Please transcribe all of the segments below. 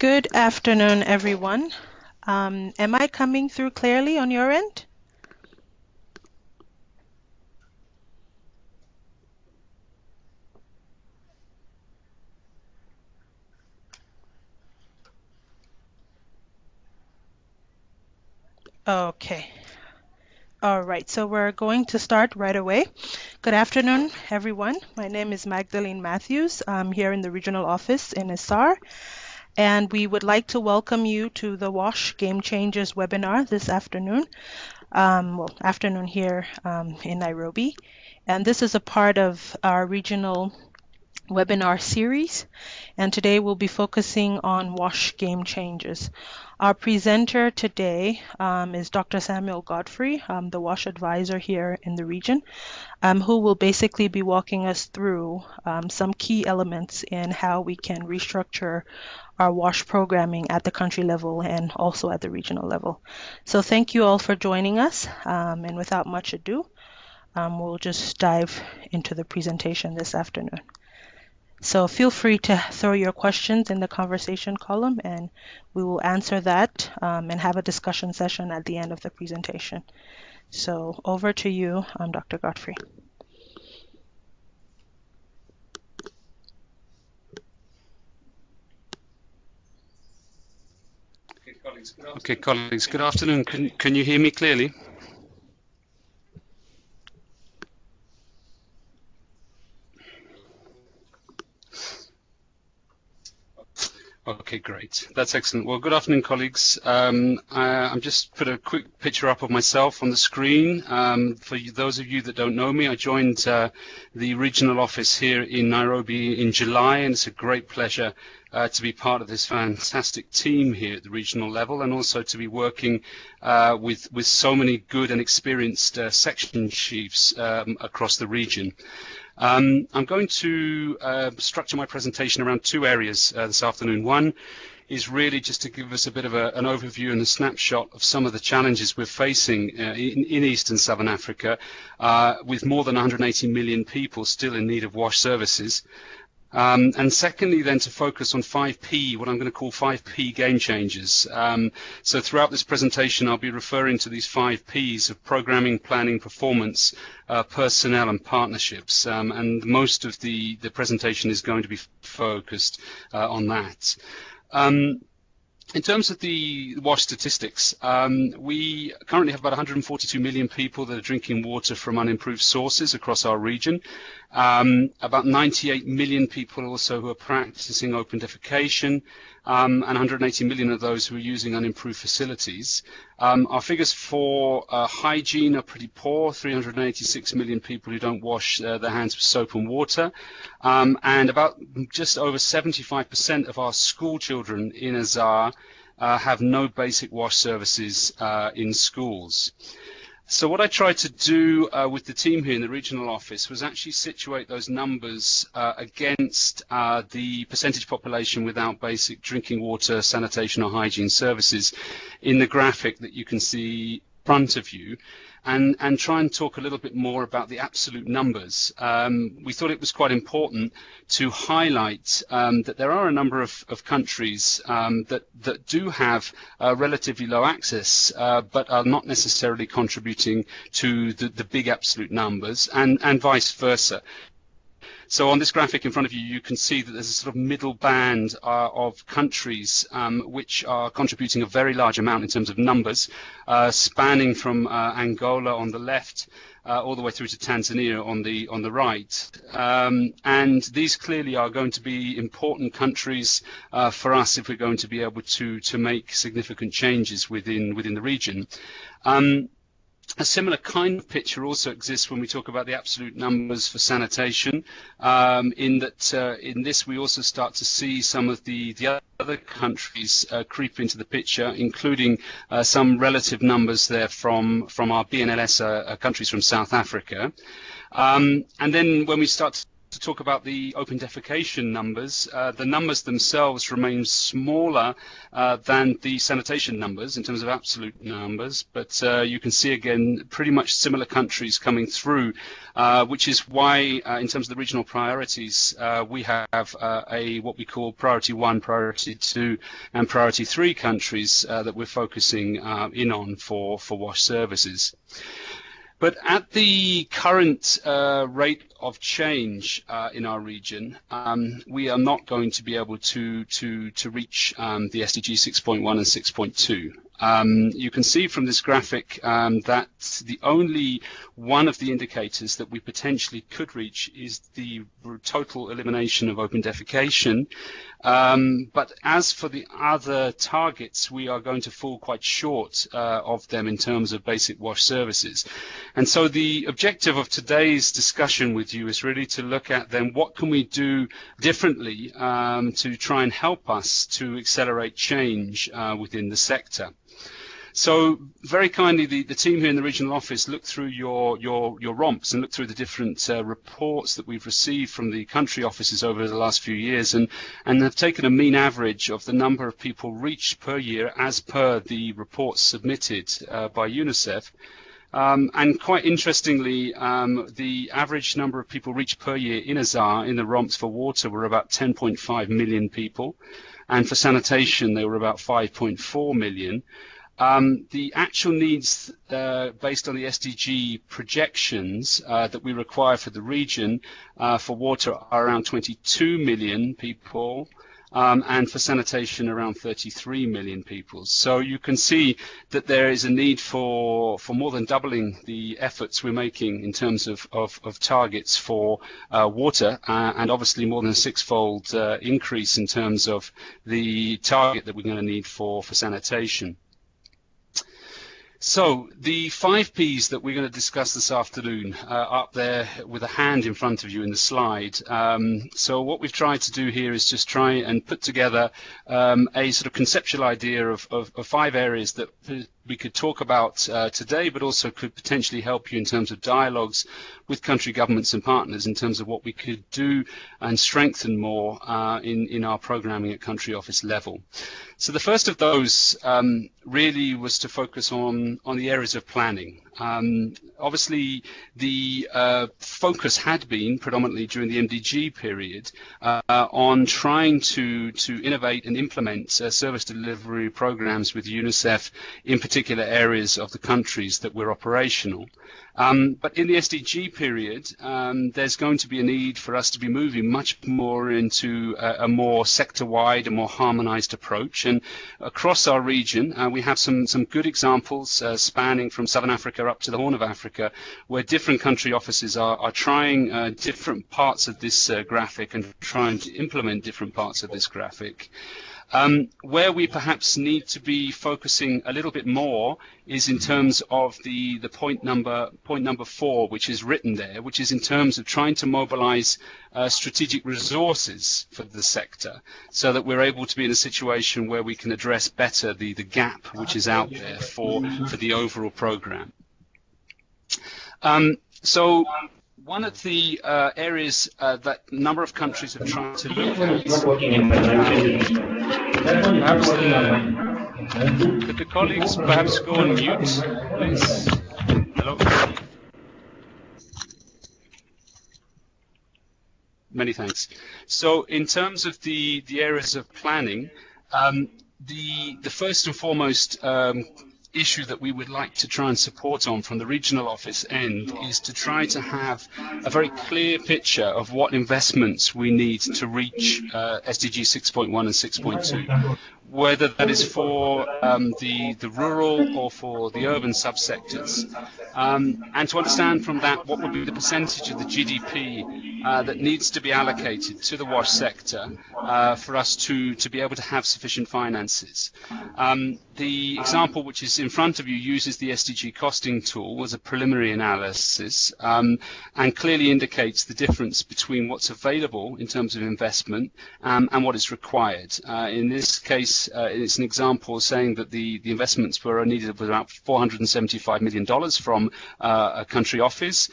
Good afternoon, everyone. Am I coming through clearly on your end? Okay. All right, so we're going to start right away. Good afternoon, everyone. My name is Magdalene Matthews. I'm here in the regional office in ESAR, and we would like to welcome you to the WASH Game Changers webinar this afternoon. Afternoon here in Nairobi. And this is a part of our regional webinar series, and today we'll be focusing on WASH Game Changers. Our presenter today is Dr. Samuel Godfrey, the WASH advisor here in the region, who will basically be walking us through some key elements in how we can restructure our WASH programming at the country level and also at the regional level. So thank you all for joining us, and without much ado, we'll just dive into the presentation this afternoon. So feel free to throw your questions in the conversation column, and we will answer that and have a discussion session at the end of the presentation. So over to you, Dr. Godfrey. Okay, colleagues, good afternoon. Can you hear me clearly? Okay, great. That's excellent. Well, good afternoon, colleagues. I'm just put a quick picture up of myself on the screen. For those of you that don't know me, I joined the regional office here in Nairobi in July, and it's a great pleasure to be part of this fantastic team here at the regional level, and also to be working with so many good and experienced section chiefs across the region. I'm going to structure my presentation around two areas this afternoon. One is really just to give us a bit of an overview and a snapshot of some of the challenges we're facing in East and Southern Africa, with more than 180 million people still in need of WASH services. And secondly, then, to focus on 5P, what I'm going to call 5P game changers. So throughout this presentation, I'll be referring to these 5Ps of programming, planning, performance, personnel, and partnerships. And most of the presentation is going to be focused on that. In terms of the WASH statistics, we currently have about 142 million people that are drinking water from unimproved sources across our region. About 98 million people also who are practicing open defecation, and 180 million of those who are using unimproved facilities. Our figures for hygiene are pretty poor, 386 million people who don't wash their hands with soap and water, and about just over 75% of our school children in ESAR have no basic WASH services in schools. So what I tried to do with the team here in the regional office was actually situate those numbers against the percentage population without basic drinking water, sanitation or hygiene services in the graphic that you can see in front of you, and try and talk a little bit more about the absolute numbers. We thought it was quite important to highlight that there are a number of countries that do have relatively low access, but are not necessarily contributing to the big absolute numbers, and vice versa. So on this graphic in front of you, you can see that there's a sort of middle band of countries which are contributing a very large amount in terms of numbers, spanning from Angola on the left all the way through to Tanzania on the right. And these clearly are going to be important countries for us if we're going to be able to make significant changes within the region. A similar kind of picture also exists when we talk about the absolute numbers for sanitation, in that in this we also start to see some of the other countries creep into the picture, including some relative numbers there from our BNLS countries from South Africa. And then when we start to talk about the open defecation numbers. The numbers themselves remain smaller than the sanitation numbers in terms of absolute numbers, but you can see again pretty much similar countries coming through, which is why in terms of the regional priorities we have what we call priority 1, priority 2 and priority 3 countries that we're focusing in on for WASH services. But at the current rate of change in our region, we are not going to be able to reach the SDG 6.1 and 6.2. You can see from this graphic that the only one of the indicators that we potentially could reach is the total elimination of open defecation. But as for the other targets, we are going to fall quite short of them in terms of basic WASH services. And so the objective of today's discussion with you is really to look at then what can we do differently to try and help us to accelerate change within the sector. So very kindly, the team here in the regional office looked through your ROMPs and looked through the different reports that we've received from the country offices over the last few years and have taken a mean average of the number of people reached per year as per the reports submitted by UNICEF. And quite interestingly, the average number of people reached per year in ESAR in the ROMPs for water were about 10.5 million people, and for sanitation they were about 5.4 million. The actual needs based on the SDG projections that we require for the region for water are around 22 million people, and for sanitation around 33 million people. So you can see that there is a need for more than doubling the efforts we're making in terms of targets for water, and obviously more than a six-fold increase in terms of the target that we're going to need for sanitation. So the 5 Ps that we're going to discuss this afternoon are up there with a hand in front of you in the slide. So what we've tried to do here is just try and put together a sort of conceptual idea of 5 areas that we could talk about today, but also could potentially help you in terms of dialogues with country governments and partners in terms of what we could do and strengthen more in our programming at country office level. So the first of those really was to focus on the areas of planning. Obviously, the focus had been predominantly during the MDG period on trying to innovate and implement service delivery programs with UNICEF in particular areas of the countries that were operational. But in the SDG period, there's going to be a need for us to be moving much more into a more sector-wide, a more harmonized approach. And across our region, we have some good examples spanning from Southern Africa up to the Horn of Africa, where different country offices are trying different parts of this graphic and trying to implement different parts of this graphic. Where we perhaps need to be focusing a little bit more is in terms of the point number 4, which is written there, which is in terms of trying to mobilize strategic resources for the sector so that we're able to be in a situation where we can address better the gap which is out there for the overall program. So one of the areas that a number of countries have tried to look at, perhaps could the colleagues perhaps go on mute, please? Hello? Many thanks. So in terms of the areas of planning, the first and foremost issue that we would like to try and support on from the regional office end is to try to have a very clear picture of what investments we need to reach SDG 6.1 and 6.2, whether that is for the rural or for the urban subsectors, and to understand from that what would be the percentage of the GDP that needs to be allocated to the WASH sector for us to be able to have sufficient finances. The example which is in front of you uses the SDG costing tool as a preliminary analysis and clearly indicates the difference between what's available in terms of investment and what is required. In this case, it's an example saying that the investments were needed of about $475 million from a country office.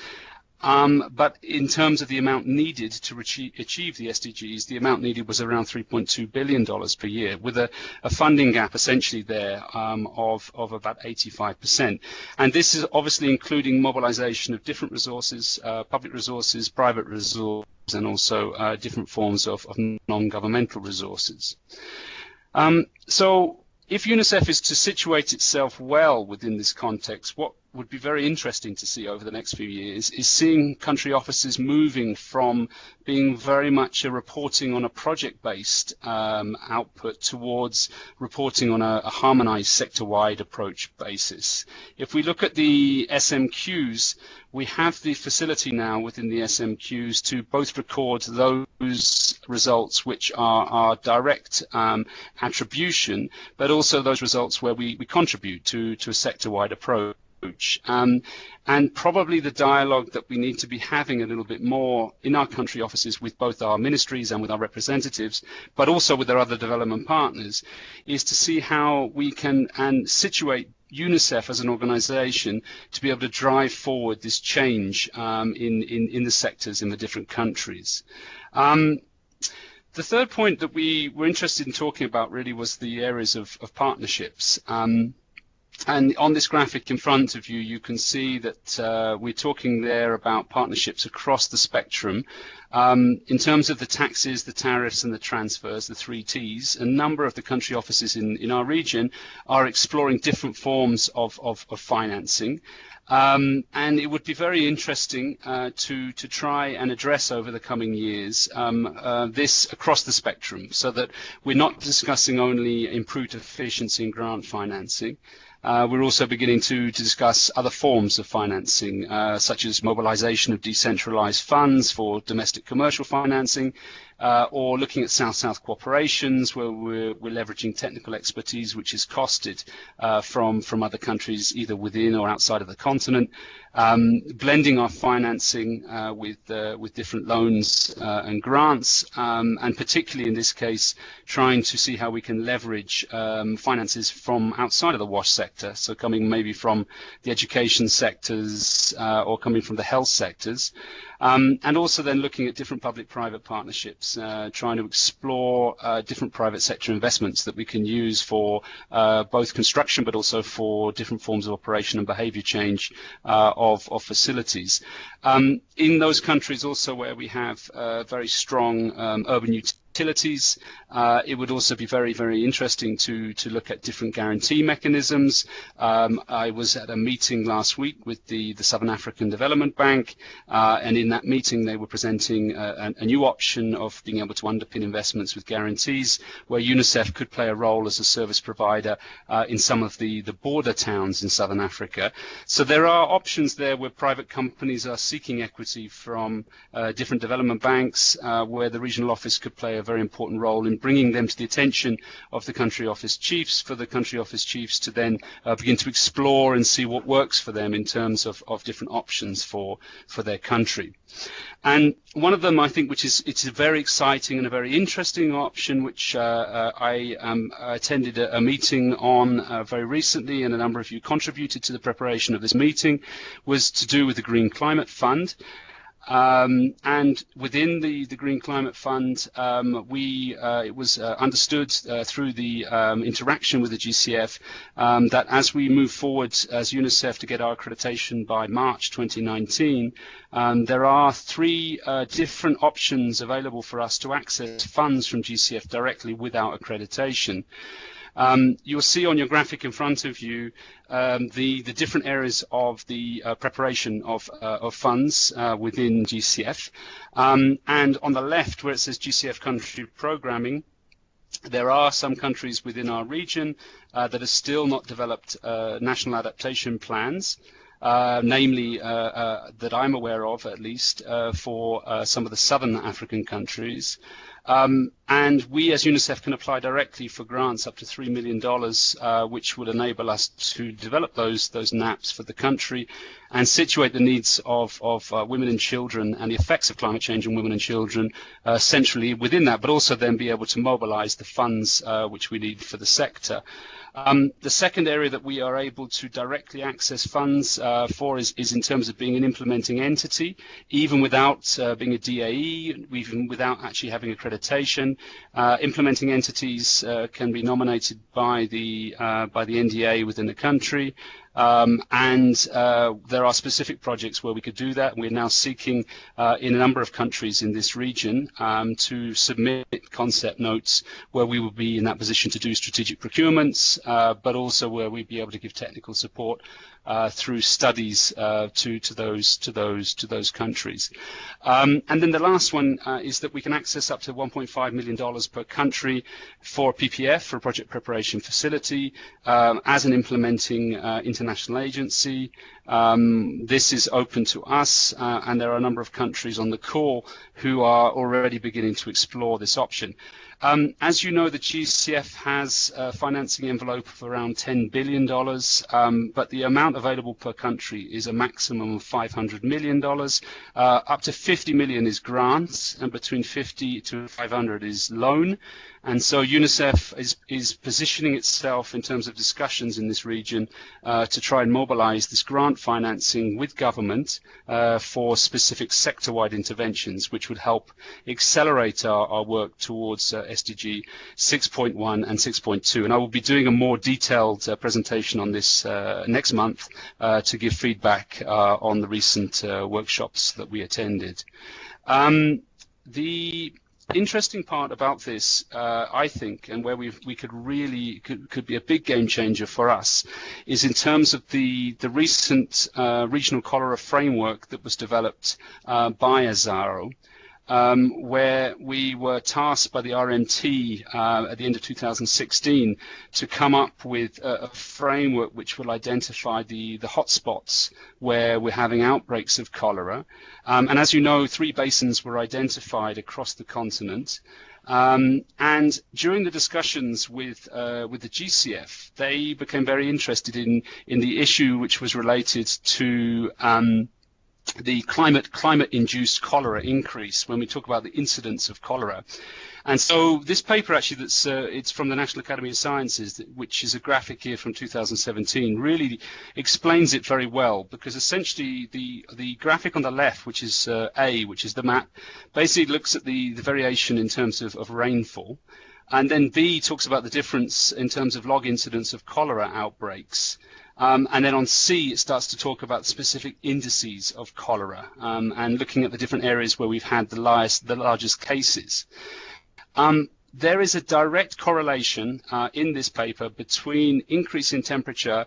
But in terms of the amount needed to achieve the SDGs, the amount needed was around $3.2 billion per year, with a funding gap essentially there of about 85%. And this is obviously including mobilization of different resources, public resources, private resources, and also different forms of non-governmental resources. So if UNICEF is to situate itself well within this context, what would be very interesting to see over the next few years is seeing country offices moving from being very much a reporting on a project-based output towards reporting on a harmonized sector-wide approach basis. If we look at the SMQs, we have the facility now within the SMQs to both record those results which are direct attribution, but also those results where we contribute to a sector-wide approach. And probably the dialogue that we need to be having a little bit more in our country offices with both our ministries and with our representatives, but also with our other development partners, is to see how we can situate UNICEF as an organization to be able to drive forward this change in the sectors in the different countries. The third point that we were interested in talking about really was the areas of partnerships. And on this graphic in front of you, you can see that we're talking there about partnerships across the spectrum. In terms of the taxes, the tariffs and the transfers, the 3 Ts, a number of the country offices in our region are exploring different forms of financing. And it would be very interesting to try and address over the coming years this across the spectrum, so that we're not discussing only improved efficiency in grant financing. We're also beginning to discuss other forms of financing, such as mobilization of decentralized funds for domestic commercial financing, or looking at South-South cooperations where we're leveraging technical expertise which is costed from other countries either within or outside of the continent, blending our financing with different loans and grants, and particularly in this case trying to see how we can leverage finances from outside of the WASH sector, so coming maybe from the education sectors or coming from the health sectors. And also then looking at different public-private partnerships, trying to explore different private sector investments that we can use for both construction but also for different forms of operation and behavior change of facilities. In those countries also where we have very strong urban utilities, it would also be very, very interesting to look at different guarantee mechanisms. I was at a meeting last week with the Southern African Development Bank, and in that meeting they were presenting a new option of being able to underpin investments with guarantees, where UNICEF could play a role as a service provider in some of the border towns in Southern Africa. So there are options there where private companies are seeking equity from different development banks, where the regional office could play a very important role in bringing them to the attention of the country office chiefs, for the country office chiefs to then begin to explore and see what works for them in terms of different options for their country. And one of them, I think, it's a very exciting and a very interesting option, which I attended a meeting on very recently, and a number of you contributed to the preparation of this meeting, was to do with the Green Climate Fund. And within the Green Climate Fund, it was understood through the interaction with the GCF that as we move forward as UNICEF to get our accreditation by March 2019, there are 3 different options available for us to access funds from GCF directly without accreditation. You'll see on your graphic in front of you the different areas of the preparation of funds within GCF. And on the left, where it says GCF country programming, there are some countries within our region that have still not developed national adaptation plans. Namely that I'm aware of, at least, for some of the southern African countries. And we as UNICEF can apply directly for grants up to $3 million, which would enable us to develop those NAPs for the country and situate the needs of women and children and the effects of climate change on women and children centrally within that, but also then be able to mobilize the funds which we need for the sector. The second area that we are able to directly access funds for is in terms of being an implementing entity, even without being a DAE, even without actually having accreditation. Implementing entities can be nominated by the NDA within the country. And there are specific projects where we could do that. We're now seeking in a number of countries in this region to submit concept notes where we will be in that position to do strategic procurements, but also where we'd be able to give technical support through studies to those countries. And then the last one is that we can access up to $1.5 million per country for PPF, for a project preparation facility, as an implementing international agency. This is open to us, and there are a number of countries on the call who are already beginning to explore this option. As you know, the GCF has a financing envelope of around $10 billion, but the amount available per country is a maximum of $500 million. Up to $50 million is grants, and between 50 to 500 is loan. And so UNICEF is positioning itself in terms of discussions in this region to try and mobilize this grant financing with government for specific sector-wide interventions, which would help accelerate our work towards SDG 6.1 and 6.2. And I will be doing a more detailed presentation on this next month to give feedback on the recent workshops that we attended. The interesting part about this, I think, and where we could be a big game changer for us, is in terms of the recent regional cholera framework that was developed by ESAR, where we were tasked by the RMT at the end of 2016 to come up with a framework which will identify the hotspots where we're having outbreaks of cholera. And as you know, 3 basins were identified across the continent. And during the discussions with the GCF, they became very interested in the issue which was related to the climate-induced cholera increase when we talk about the incidence of cholera. And so this paper actually it's from the National Academy of Sciences, which is a graphic here from 2017, really explains it very well, because essentially the graphic on the left, which is A, which is the map, basically looks at the variation in terms of rainfall. And then B talks about the difference in terms of log incidence of cholera outbreaks. And then on C, it starts to talk about specific indices of cholera and looking at the different areas where we've had the largest cases. There is a direct correlation in this paper between increase in temperature,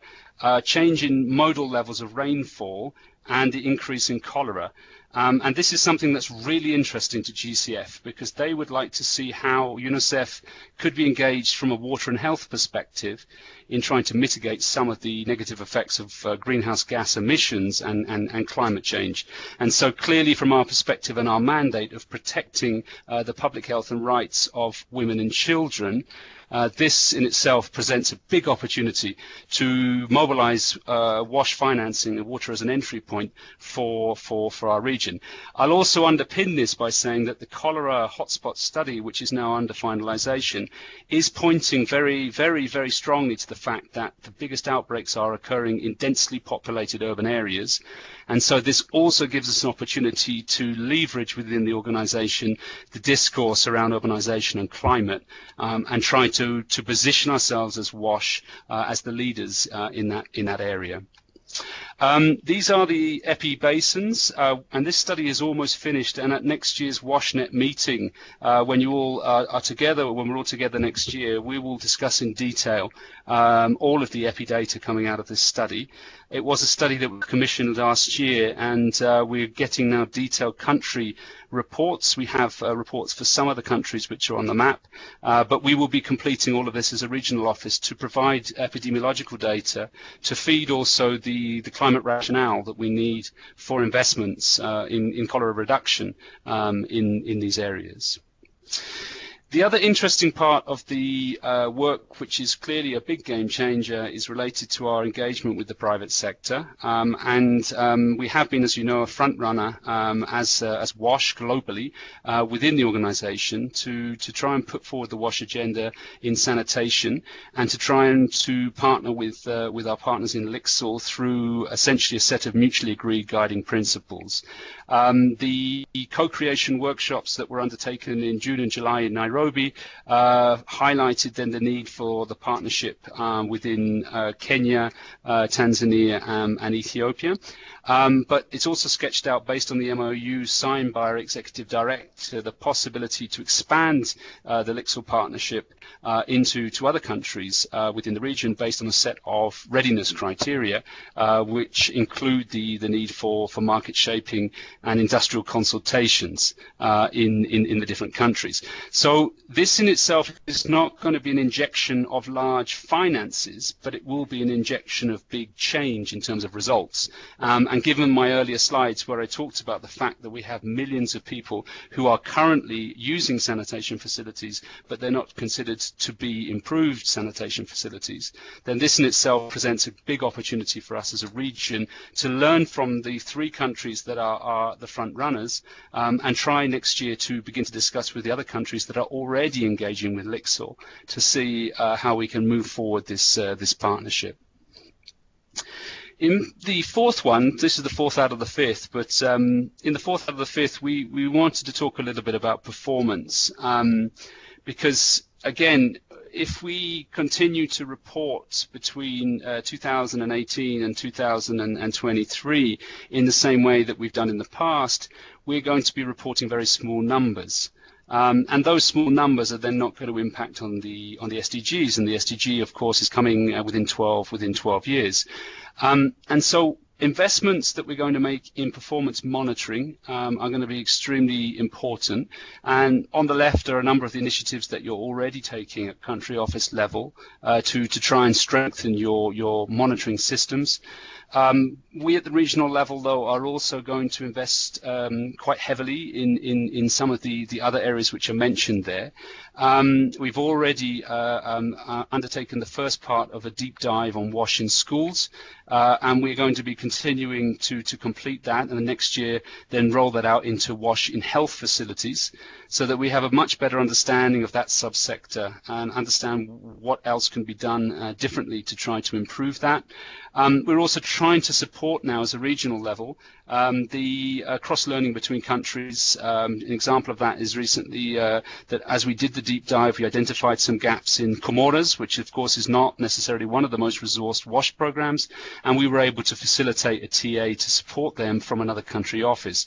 change in modal levels of rainfall, and the increase in cholera. And this is something that's really interesting to GCF, because they would like to see how UNICEF could be engaged from a water and health perspective in trying to mitigate some of the negative effects of greenhouse gas emissions and climate change. And so clearly from our perspective and our mandate of protecting the public health and rights of women and children, this in itself presents a big opportunity to mobilize WASH financing and water as an entry point for our region. I'll also underpin this by saying that the cholera hotspot study, which is now under finalization, is pointing very, very, very strongly to the fact that the biggest outbreaks are occurring in densely populated urban areas. And so this also gives us an opportunity to leverage within the organization the discourse around urbanization and climate, and try to position ourselves as WASH as the leaders in that area. These are the EPI basins, and this study is almost finished, and at next year's WASHNet meeting, when you all are together, when we're all together next year, we will discuss in detail all of the EPI data coming out of this study. It was a study that was commissioned last year, and we're getting now detailed country reports. We have reports for some of the countries which are on the map, but we will be completing all of this as a regional office to provide epidemiological data to feed also the climate rationale that we need for investments in cholera reduction in these areas. The other interesting part of the work, which is clearly a big game changer, is related to our engagement with the private sector. We have been, as you know, a front runner as WASH globally within the organisation to try and put forward the WASH agenda in sanitation, and to try and to partner with our partners in Lixil through essentially a set of mutually agreed guiding principles. The co-creation workshops that were undertaken in June and July in Nairobi highlighted then the need for the partnership within Kenya, Tanzania, and Ethiopia. But it's also sketched out, based on the MOU signed by our Executive Director, the possibility to expand the Lixil partnership into other countries within the region based on a set of readiness criteria, which include the need for market shaping and industrial consultations in the different countries. So this in itself is not going to be an injection of large finances, but it will be an injection of big change in terms of results. And given my earlier slides where I talked about the fact that we have millions of people who are currently using sanitation facilities, but they're not considered to be improved sanitation facilities, then this in itself presents a big opportunity for us as a region to learn from the 3 countries that are the front runners, and try next year to begin to discuss with the other countries that are already engaging with Lixil to see how we can move forward this partnership. In the fourth one, this is the fourth out of the fifth, but in the fourth out of the fifth, we wanted to talk a little bit about performance, because, again, if we continue to report between 2018 and 2023 in the same way that we've done in the past, we're going to be reporting very small numbers. And those small numbers are then not going to impact on the SDGs, and the SDG, of course, is coming within 12 years. And so investments that we're going to make in performance monitoring are going to be extremely important. And on the left are a number of the initiatives that you're already taking at country office level to try and strengthen your monitoring systems. We at the regional level, though, are also going to invest quite heavily in some of the other areas which are mentioned there. We've already undertaken the first part of a deep dive on WASH in schools, and we're going to be continuing to complete that, and the next year then roll that out into WASH in health facilities, so that we have a much better understanding of that subsector and understand what else can be done differently to try to improve that. We're also trying to support now, as a regional level, the cross-learning between countries. An example of that is recently that as we did the deep dive, we identified some gaps in Comoros, which of course is not necessarily one of the most resourced WASH programs, and we were able to facilitate a TA to support them from another country office.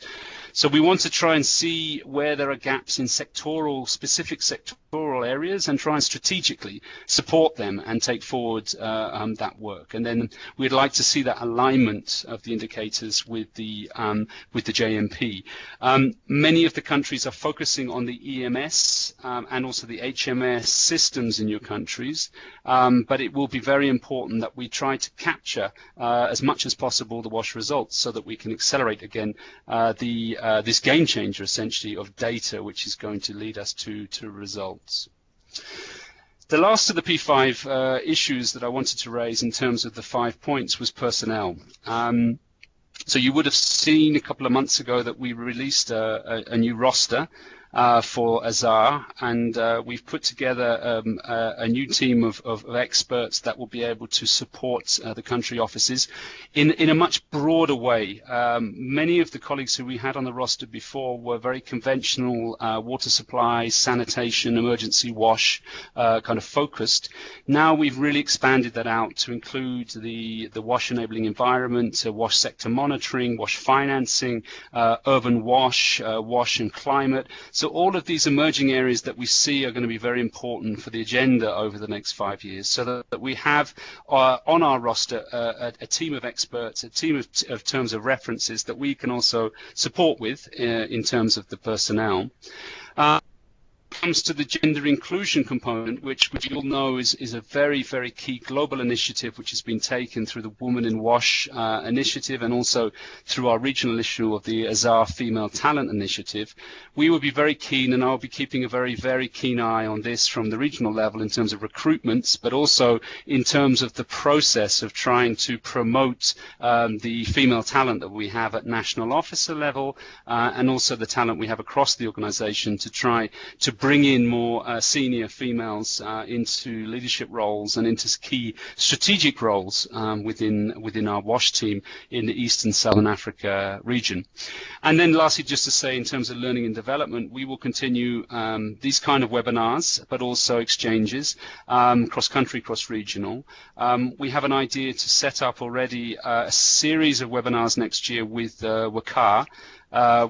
So we want to try and see where there are gaps in specific sectoral areas, and try and strategically support them and take forward that work. And then we'd like to see that alignment of the indicators with the JMP. Many of the countries are focusing on the EMS and also the HMS systems in your countries, but it will be very important that we try to capture as much as possible the WASH results, so that we can accelerate again this game changer, essentially, of data, which is going to lead us to results. The last of the P5 issues that I wanted to raise in terms of the 5 points was personnel. So you would have seen a couple of months ago that we released a new roster for ESAR, and we've put together a new team of experts that will be able to support the country offices in a much broader way. Many of the colleagues who we had on the roster before were very conventional water supply, sanitation, emergency WASH kind of focused. Now we've really expanded that out to include the WASH enabling environment, WASH sector monitoring, WASH financing, urban WASH, WASH and climate. So all of these emerging areas that we see are going to be very important for the agenda over the next 5 years, so that we have on our roster a team of experts, a team of terms of references that we can also support with in terms of the personnel. comes to the gender inclusion component, which you all know is a very, very key global initiative which has been taken through the Women in WASH initiative and also through our regional issue of the ESAR Female Talent Initiative, we will be very keen, and I'll be keeping a very, very keen eye on this from the regional level in terms of recruitments, but also in terms of the process of trying to promote the female talent that we have at national officer level and also the talent we have across the organisation to try to bring in more senior females into leadership roles and into key strategic roles within our WASH team in the East and Southern Africa region. And then lastly, just to say in terms of learning and development, we will continue these kind of webinars, but also exchanges, cross-country, cross-regional. We have an idea to set up already a series of webinars next year with WCAR,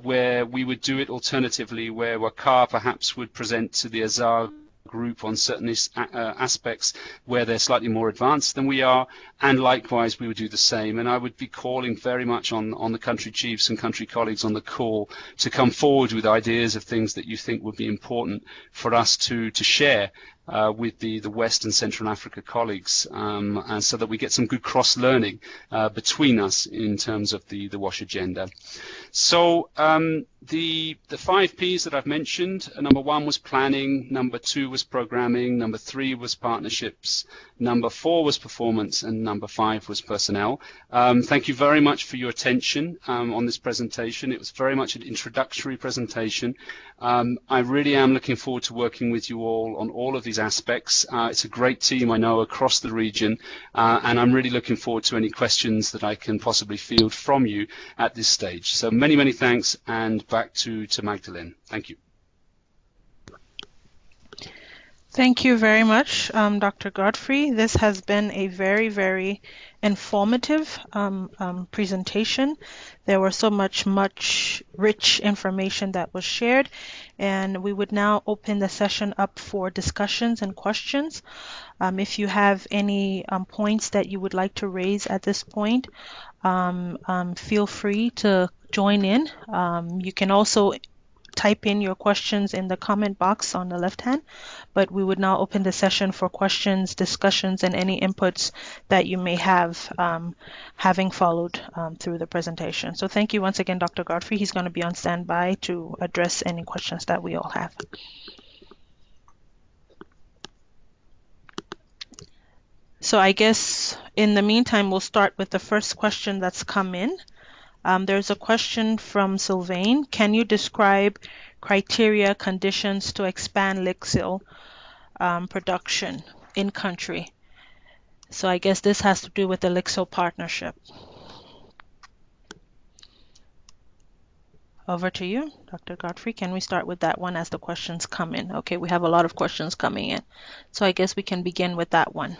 where we would do it alternatively, where WCAR perhaps would present to the ESAR group on certain aspects where they're slightly more advanced than we are, and likewise we would do the same. And I would be calling very much on the country chiefs and country colleagues on the call to come forward with ideas of things that you think would be important for us to share with the West and Central Africa colleagues, and so that we get some good cross-learning between us in terms of the WASH agenda. So the 5 Ps that I've mentioned, number 1 was planning, number 2 was programming, number 3 was partnerships, number 4 was performance, and number 5 was personnel. Thank you very much for your attention on this presentation. It was very much an introductory presentation. I really am looking forward to working with you all on all of these aspects. It's a great team, I know, across the region, and I'm really looking forward to any questions that I can possibly field from you at this stage. So many, many thanks, and back to Magdalene. Thank you. Thank you very much, Dr. Godfrey. This has been a very, very informative presentation. There was so much rich information that was shared, and we would now open the session up for discussions and questions. If you have any points that you would like to raise at this point, feel free to join in. You can also type in your questions in the comment box on the left hand, but we would now open the session for questions, discussions, and any inputs that you may have having followed through the presentation. So thank you once again, Dr. Godfrey. He's going to be on standby to address any questions that we all have. So I guess in the meantime, we'll start with the first question that's come in. There's a question from Sylvain. Can you describe criteria, conditions to expand Lixil production in country? So I guess this has to do with the Lixil partnership. Over to you, Dr. Godfrey. Can we start with that one as the questions come in? Okay, we have a lot of questions coming in. So I guess we can begin with that one.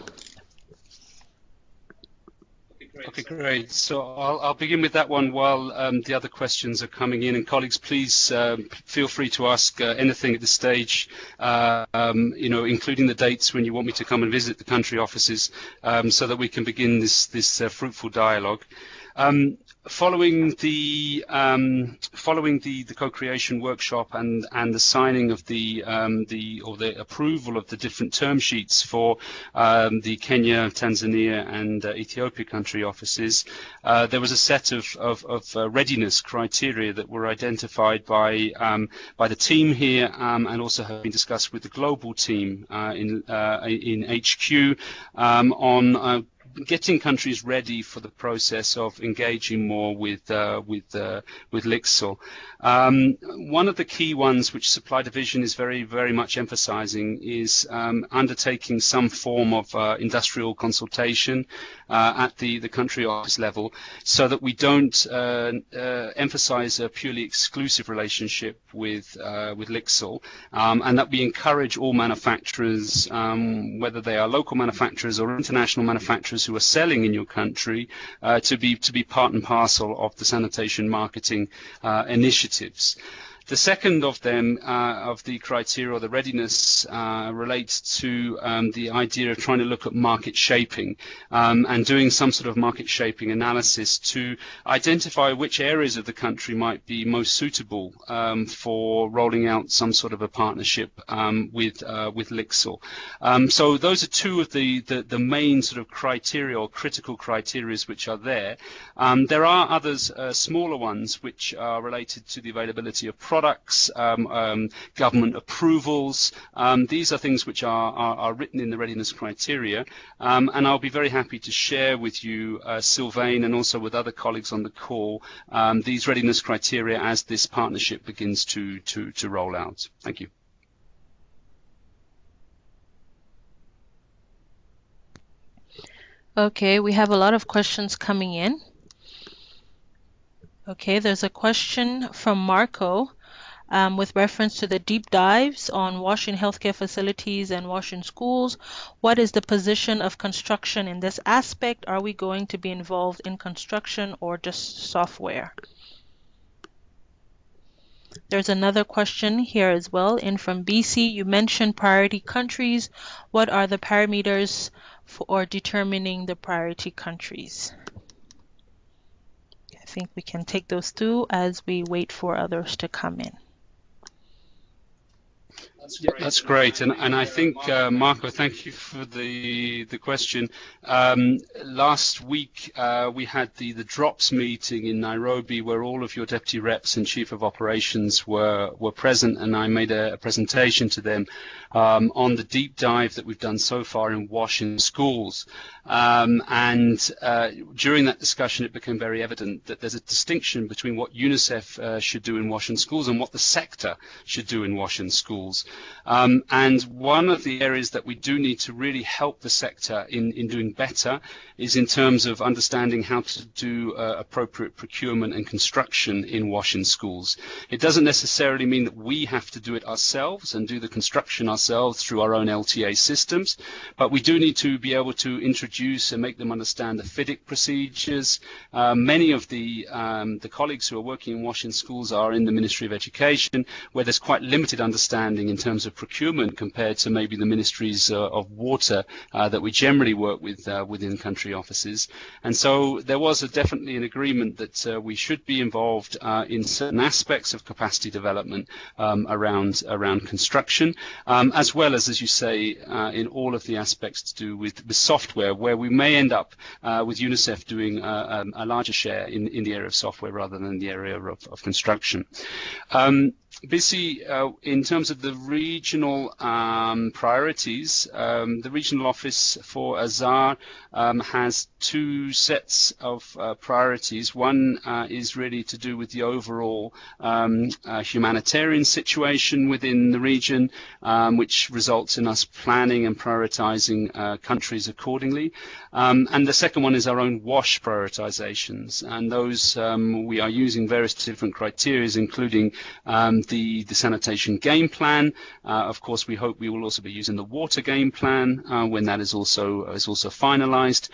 Okay, great. So I'll begin with that one while the other questions are coming in. And colleagues, please feel free to ask anything at this stage, including the dates when you want me to come and visit the country offices, so that we can begin this fruitful dialogue. Following the co-creation workshop and the signing of the approval of the different term sheets for the Kenya, Tanzania, and Ethiopia country offices, there was a set of readiness criteria that were identified by the team here, and also have been discussed with the global team in HQ on getting countries ready for the process of engaging more with Lixil. One of the key ones which Supply Division is very, very much emphasizing is undertaking some form of industrial consultation at the country office level, so that we don't emphasize a purely exclusive relationship with Lixil, and that we encourage all manufacturers, whether they are local manufacturers or international manufacturers who are selling in your country, to be part and parcel of the sanitation marketing initiatives. The second of them, of the criteria or the readiness, relates to the idea of trying to look at market shaping and doing some sort of market shaping analysis to identify which areas of the country might be most suitable for rolling out some sort of a partnership with LICSOR. So those are two of the main sort of criteria or critical criteria which are there. There are others, smaller ones, which are related to the availability of products, government approvals. These are things which are written in the readiness criteria, and I'll be very happy to share with you, Sylvain, and also with other colleagues on the call, these readiness criteria as this partnership begins to roll out. Thank you. Okay, we have a lot of questions coming in. Okay, there's a question from Marco with reference to the deep dives on washing healthcare facilities and washing schools. What is the position of construction in this aspect? Are we going to be involved in construction or just software? There's another question here as well in from BC. You mentioned priority countries. What are the parameters for determining the priority countries? I think we can take those two as we wait for others to come in. That's great, and I think Marco, thank you for the question. Last week we had the DROPS meeting in Nairobi, where all of your deputy reps and chief of operations were present, and I made a presentation to them on the deep dive that we've done so far in washing schools. And during that discussion, it became very evident that there's a distinction between what UNICEF should do in washing schools and what the sector should do in washing schools. And one of the areas that we do need to really help the sector in doing better is in terms of understanding how to do appropriate procurement and construction in washing schools. It doesn't necessarily mean that we have to do it ourselves and do the construction ourselves through our own LTA systems, but we do need to be able to introduce and make them understand the FIDIC procedures. Many of the colleagues who are working in washing schools are in the Ministry of Education, where there's quite limited understanding in terms of procurement compared to maybe the ministries of water that we generally work with within country offices. And so there was definitely an agreement that we should be involved in certain aspects of capacity development around construction, as well as you say, in all of the aspects to do with software, where we may end up with UNICEF doing a larger share in the area of software rather than the area of construction. BC, in terms of the regional priorities, the regional office for ESAR has two sets of priorities. One is really to do with the overall humanitarian situation within the region, which results in us planning and prioritizing countries accordingly. And the second one is our own WASH prioritizations, and those we are using various different criteria, including the sanitation game plan. Of course, we hope we will also be using the water game plan when that is also finalized.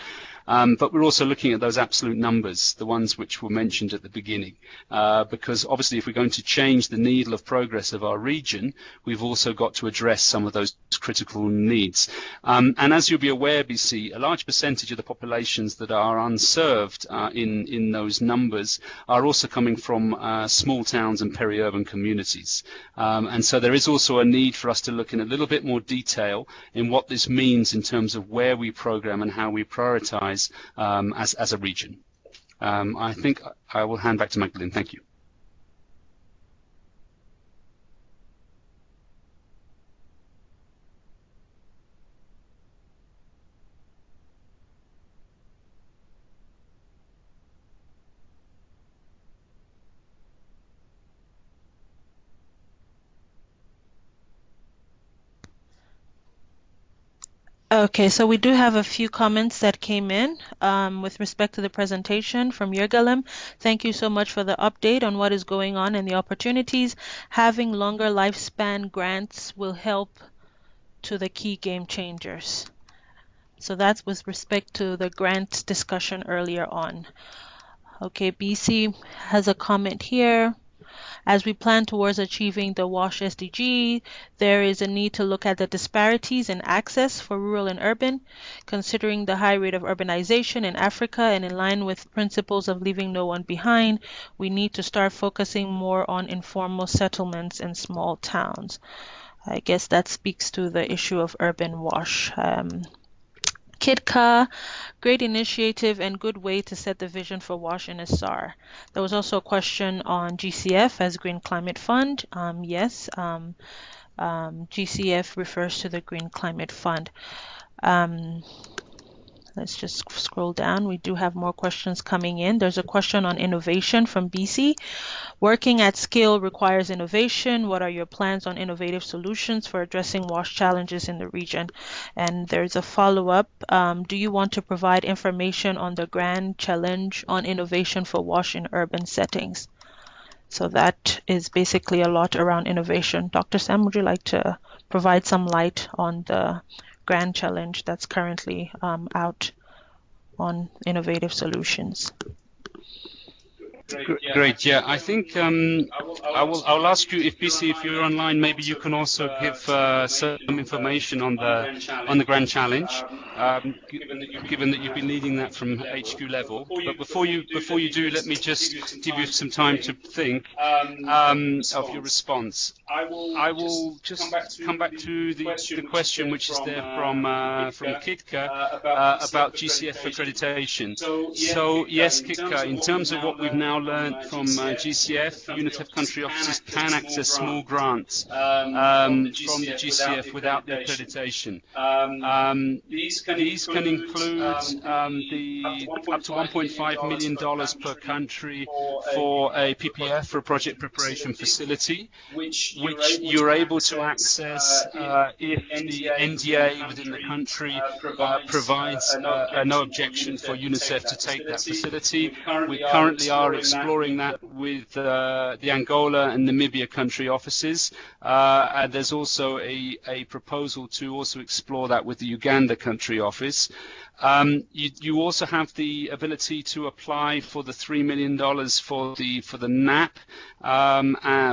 But we're also looking at those absolute numbers, the ones which were mentioned at the beginning, because obviously if we're going to change the needle of progress of our region, we've also got to address some of those critical needs. And as you'll be aware, BC, a large percentage of the populations that are unserved in those numbers are also coming from small towns and peri-urban communities. And so there is also a need for us to look in a little bit more detail in what this means in terms of where we program and how we prioritize as a region. I think I will hand back to Magdalene. Thank you. Okay, so we do have a few comments that came in with respect to the presentation from Yergalem. Thank you so much for the update on what is going on and the opportunities. Having longer lifespan grants will help to the key game changers. So that's with respect to the grant discussion earlier on. Okay, BC has a comment here. As we plan towards achieving the WASH SDG, there is a need to look at the disparities in access for rural and urban, considering the high rate of urbanization in Africa and in line with principles of leaving no one behind. We need to start focusing more on informal settlements in small towns. I guess that speaks to the issue of urban WASH. KIDCA, great initiative and good way to set the vision for WASH in ESAR. There was also a question on GCF as Green Climate Fund. Yes, GCF refers to the Green Climate Fund. Let's just scroll down. We do have more questions coming in. There's a question on innovation from BC. Working at scale requires innovation. What are your plans on innovative solutions for addressing WASH challenges in the region? And there's a follow-up. Do you want to provide information on the Grand Challenge on innovation for WASH in urban settings? So that is basically a lot around innovation. Dr. Sam, would you like to provide some light on the Grand Challenge that's currently out on innovative solutions? Great. Yeah, I think I'll ask you if BC, if you're online, maybe you can also give some information on the Grand Challenge, given that you've been leading that from HQ level. But before you do, let me just give you some time to think of your response. I will just come back to the question which is there from KIDCA about GCF accreditation. So yes, KIDCA, in terms of what we've now learned from GCF, UNICEF country offices can access small grants from the GCF without the accreditation. These can include the up to $1.5 million per country for a PPF, for a project preparation facility, which you're able to access if the NDA within the country provides no objection for UNICEF to take that facility. We currently are exploring that with the Angola and Namibia country offices. And there's also a proposal to also explore that with the Uganda country office. You also have the ability to apply for the $3 million for the NAP,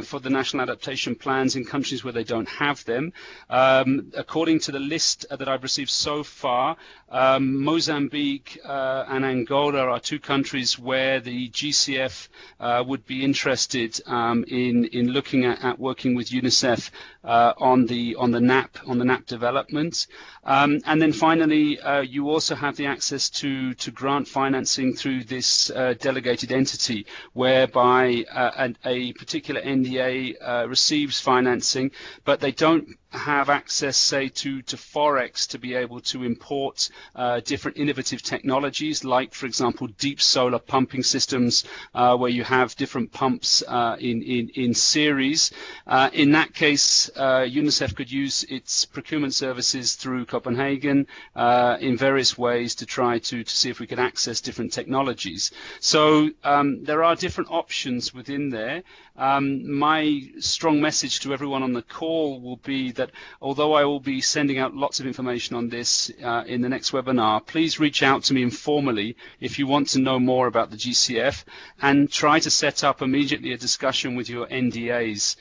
for the national adaptation plans in countries where they don't have them. According to the list that I've received so far, Mozambique and Angola are two countries where the GCF would be interested in looking at working with UNICEF on the NAP development. And then finally, you also have the access to grant financing through this delegated entity, whereby a particular NDA receives financing, but they don't have access, say, to Forex to be able to import different innovative technologies, like, for example, deep solar pumping systems, where you have different pumps in series. In that case, UNICEF could use its procurement services through Copenhagen in various ways to try to see if we could access different technologies. So there are different options within there. My strong message to everyone on the call will be that although I will be sending out lots of information on this in the next webinar, please reach out to me informally if you want to know more about the GCF, and try to set up immediately a discussion with your NDAs.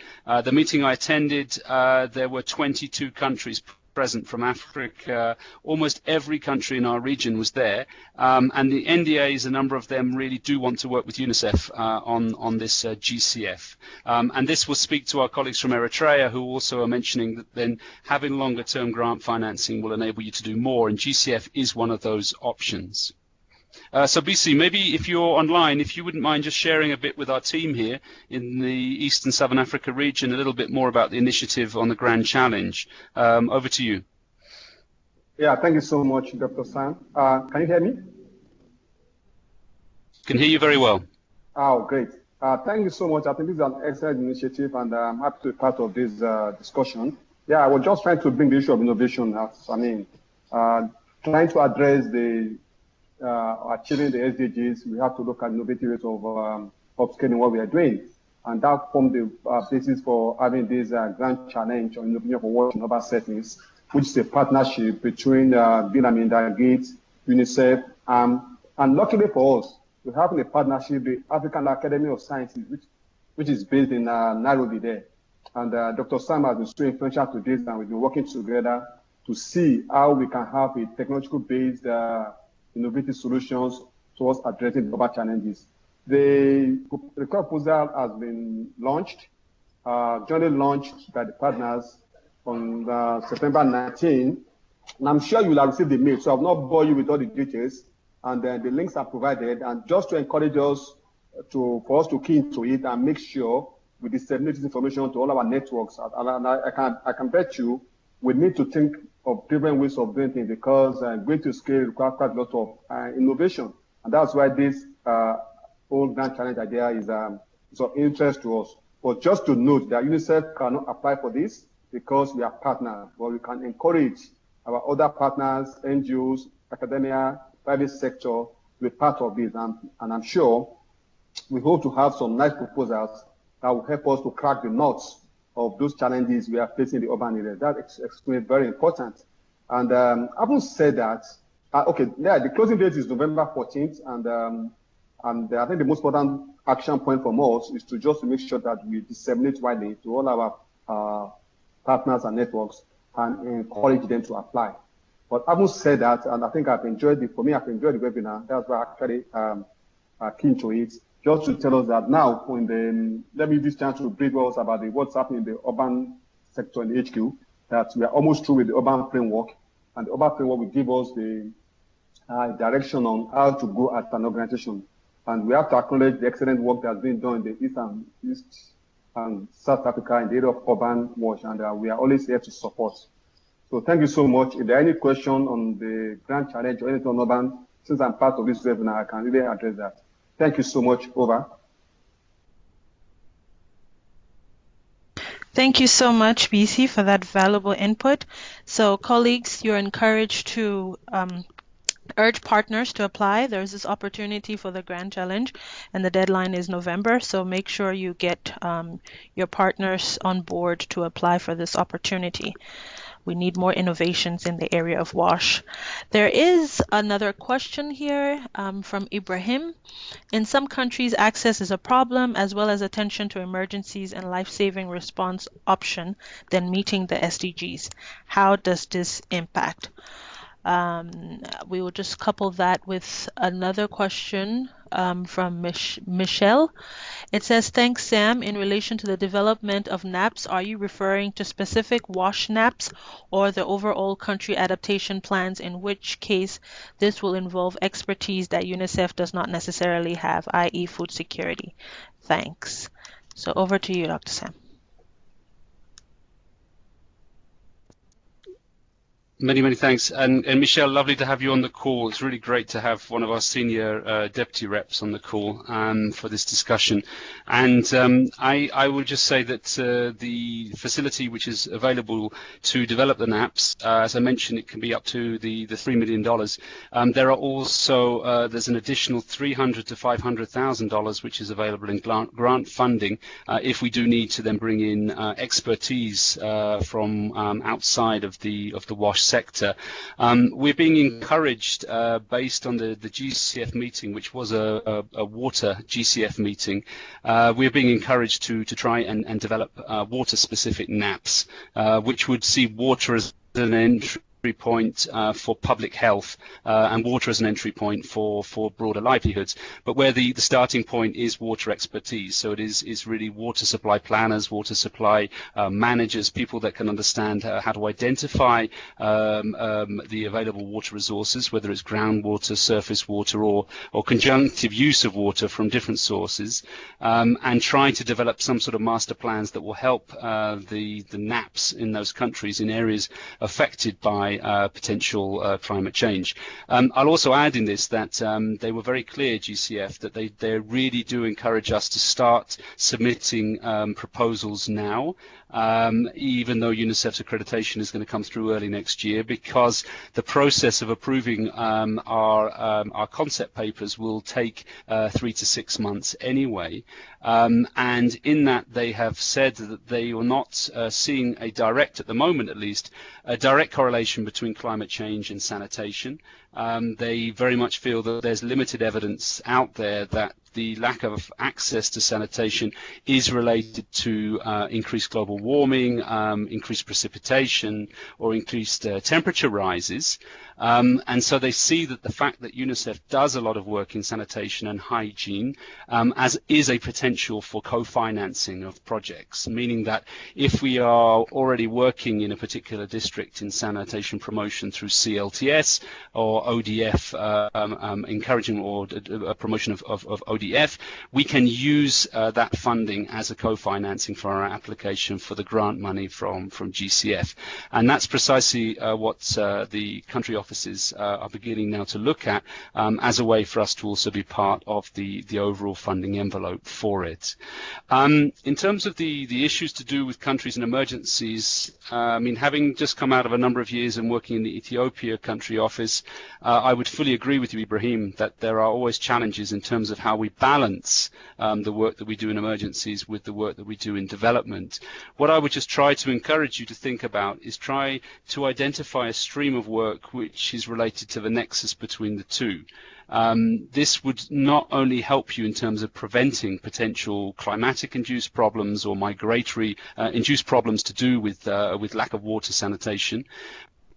The meeting I attended, there were 22 countries present from Africa. Almost every country in our region was there, and the NDAs, a number of them really do want to work with UNICEF on this GCF. And this will speak to our colleagues from Eritrea, who also are mentioning that then having longer term grant financing will enable you to do more, and GCF is one of those options. So BC, maybe if you're online, if you wouldn't mind just sharing a bit with our team here in the East and Southern Africa region, a little bit more about the initiative on the Grand Challenge. Over to you. Yeah, thank you so much, Dr. Sam. Can you hear me? Can hear you very well. Oh, great. Thank you so much. I think this is an excellent initiative, and I'm happy to be part of this discussion. Yeah, I was just trying to bring the issue of innovation. Trying to address the achieving the SDGs, we have to look at innovative ways of upscaling what we are doing. And that formed the basis for having this Grand Challenge on innovation for WASH in urban settings, which is a partnership between Bill and Melinda Gates, UNICEF, and luckily for us, we have a partnership with the African Academy of Sciences, which which is based in Nairobi there. And Dr. Sam has been so influential to this, and we've been working together to see how we can have a technological-based innovative solutions towards addressing global challenges. The proposal has been launched, jointly launched by the partners on September 19. And I'm sure you will have received the mail, so I will not bore you with all the details. And the links are provided. And just to encourage us for us to key into it and make sure we disseminate this information to all our networks. And I can bet you we need to think of different ways of doing things, because going to scale requires quite a lot of innovation. And that's why this whole grand challenge idea is of interest to us. But just to note that UNICEF cannot apply for this because we are partners, but we can encourage our other partners, NGOs, academia, private sector to be part of this. And I'm sure we hope to have some nice proposals that will help us to crack the nuts of those challenges we are facing in the urban areas. That's extremely very important. And having said that, the closing date is November 14th, and I think the most important action point from us is to just make sure that we disseminate widely to all our partners and networks and encourage them to apply. But having said that, and I think I've enjoyed the webinar. That's why I actually keen to it. Just to tell us that now, let me use this chance to brief us about what's happening in the urban sector in the HQ, that we are almost through with the urban framework, and the urban framework will give us the direction on how to go as an organization. And we have to acknowledge the excellent work that's been done in the East and South Africa in the area of urban watch, and we are always here to support. So thank you so much. If there are any questions on the grand challenge or anything on urban, since I'm part of this webinar, I can really address that. Thank you so much. Over. Thank you so much, BC, for that valuable input. So colleagues, you're encouraged to urge partners to apply. There's this opportunity for the Grand Challenge, and the deadline is November, so make sure you get your partners on board to apply for this opportunity. We need more innovations in the area of WASH. There is another question here from Ibrahim. In some countries, access is a problem, as well as attention to emergencies and life-saving response option than meeting the SDGs. How does this impact? We will just couple that with another question from Michelle. It says, thanks, Sam. In relation to the development of NAPs, are you referring to specific WASH NAPs or the overall country adaptation plans, in which case this will involve expertise that UNICEF does not necessarily have, i.e. food security? Thanks. So over to you, Dr. Sam. Many, many thanks. And Michelle, lovely to have you on the call. It's really great to have one of our senior deputy reps on the call for this discussion. And I will just say that the facility which is available to develop the NAPs, as I mentioned, it can be up to the $3 million. There are also, there's an additional $300,000 to $500,000 which is available in grant funding if we do need to then bring in expertise from outside of the WASH sector. We're being encouraged based on the GCF meeting, which was a water GCF meeting. We're being encouraged to try and develop water-specific NAPs, which would see water as an entry point for public health and water as an entry point for broader livelihoods, but where the starting point is water expertise. So it is really water supply planners, water supply managers, people that can understand how to identify the available water resources, whether it's groundwater, surface water, or conjunctive use of water from different sources, and try to develop some sort of master plans that will help the NAPs in those countries in areas affected by potential climate change. I'll also add in this that they were very clear, GCF, that they really do encourage us to start submitting proposals now, even though UNICEF's accreditation is going to come through early next year, because the process of approving our concept papers will take 3 to 6 months anyway. And in that, they have said that they are not seeing a direct, at the moment at least, a direct correlation between climate change and sanitation. They very much feel that there's limited evidence out there that the lack of access to sanitation is related to increased global warming, increased precipitation, or increased temperature rises. And so they see that the fact that UNICEF does a lot of work in sanitation and hygiene as is a potential for co-financing of projects, meaning that if we are already working in a particular district in sanitation promotion through CLTS or ODF, encouraging or promotion of ODF, we can use that funding as a co-financing for our application for the grant money from GCF. And that's precisely what the country offices are beginning now to look at as a way for us to also be part of the overall funding envelope for it. In terms of the issues to do with countries and emergencies, I mean, having just come out of a number of years and working in the Ethiopia country office, I would fully agree with you, Ibrahim, that there are always challenges in terms of how we balance the work that we do in emergencies with the work that we do in development. What I would just try to encourage you to think about is try to identify a stream of work which is related to the nexus between the two. This would not only help you in terms of preventing potential climatic-induced problems or migratory-induced problems to do with lack of water sanitation,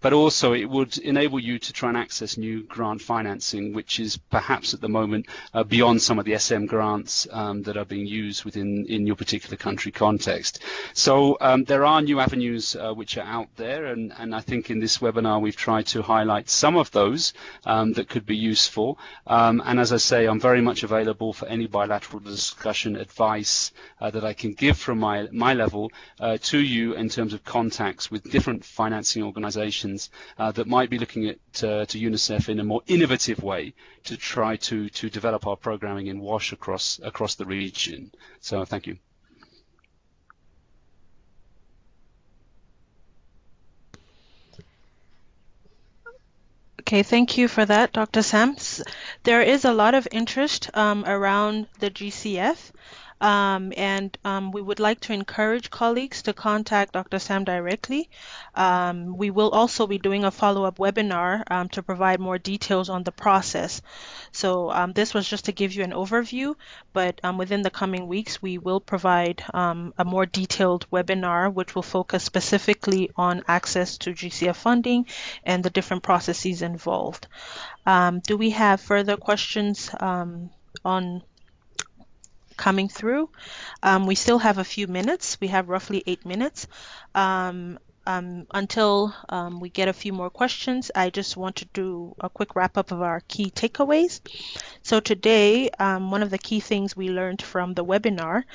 but also it would enable you to try and access new grant financing, which is perhaps at the moment beyond some of the SM grants that are being used in your particular country context. So there are new avenues which are out there, and I think in this webinar we've tried to highlight some of those that could be useful. And as I say, I'm very much available for any bilateral discussion, advice that I can give from my level to you in terms of contacts with different financing organizations that might be looking at to UNICEF in a more innovative way to try to develop our programming in WASH across the region. So thank you. Okay, thank you for that, Dr. Sam. There is a lot of interest around the GCF. And we would like to encourage colleagues to contact Dr. Sam directly. We will also be doing a follow-up webinar to provide more details on the process. So this was just to give you an overview, but within the coming weeks, we will provide a more detailed webinar, which will focus specifically on access to GCF funding and the different processes involved. Do we have further questions on coming through? We still have a few minutes. We have roughly 8 minutes. Until we get a few more questions, I just want to do a quick wrap up of our key takeaways. So today, one of the key things we learned from the webinar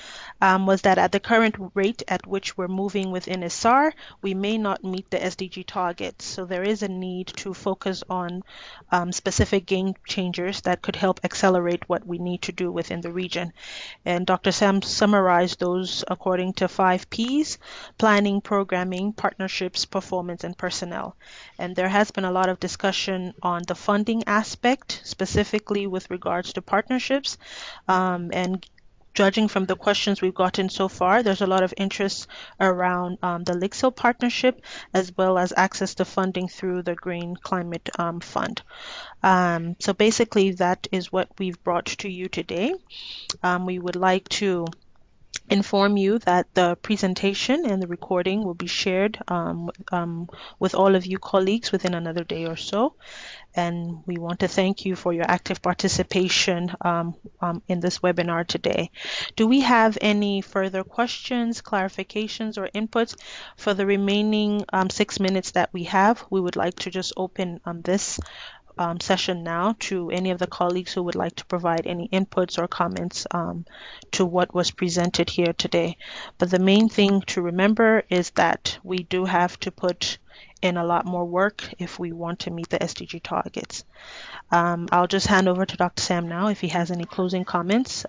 was that at the current rate at which we're moving within ESAR, we may not meet the SDG targets. So there is a need to focus on specific game changers that could help accelerate what we need to do within the region. And Dr. Sam summarized those according to 5 Ps: planning, programming, partnerships, performance, and personnel. And there has been a lot of discussion on the funding aspect, specifically with regards to partnerships. And judging from the questions we've gotten so far, there's a lot of interest around the LIXIL partnership, as well as access to funding through the Green Climate Fund. So basically, that is what we've brought to you today. We would like to inform you that the presentation and the recording will be shared with all of you colleagues within another day or so. And we want to thank you for your active participation in this webinar today. Do we have any further questions, clarifications, or inputs? For the remaining 6 minutes that we have, we would like to just open this session now to any of the colleagues who would like to provide any inputs or comments to what was presented here today. But the main thing to remember is that we do have to put in a lot more work if we want to meet the SDG targets. I'll just hand over to Dr. Sam now if he has any closing comments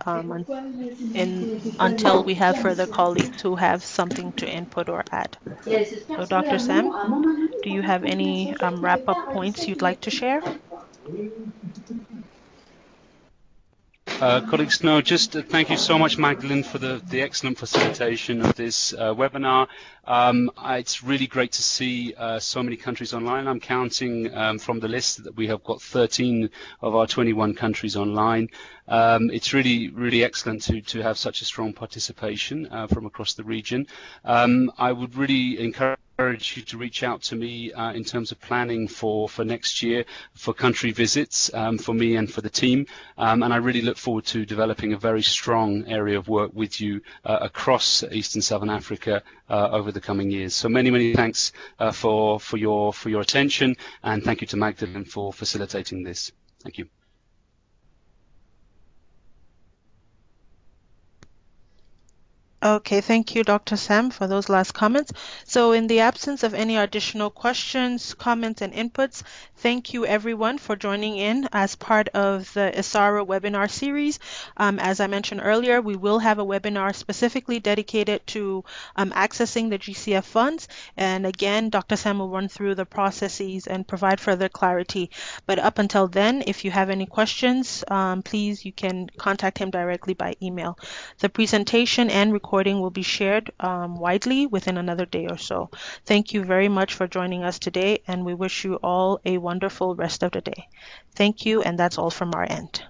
until we have further colleagues who have something to input or add. So Dr. Sam, do you have any wrap-up points you'd like to share? Colleagues, no, just thank you so much, Magdalene, for the excellent facilitation of this webinar. It's really great to see so many countries online. I'm counting from the list that we have got 13 of our 21 countries online. It's really excellent to have such a strong participation from across the region. I would really encourage you to reach out to me in terms of planning for next year for country visits for me and for the team, and I really look forward to developing a very strong area of work with you across East and Southern Africa over the coming years. So many thanks for your attention, and thank you to Magdalene for facilitating this. Thank you. Okay, thank you, Dr. Sam, for those last comments. So in the absence of any additional questions, comments, and inputs, thank you everyone for joining in as part of the ESAR webinar series. As I mentioned earlier, we will have a webinar specifically dedicated to accessing the GCF funds. And again, Dr. Sam will run through the processes and provide further clarity. But up until then, if you have any questions, please, you can contact him directly by email. The presentation and recording will be shared widely within another day or so. Thank you very much for joining us today, and we wish you all a wonderful rest of the day. Thank you, and that's all from our end.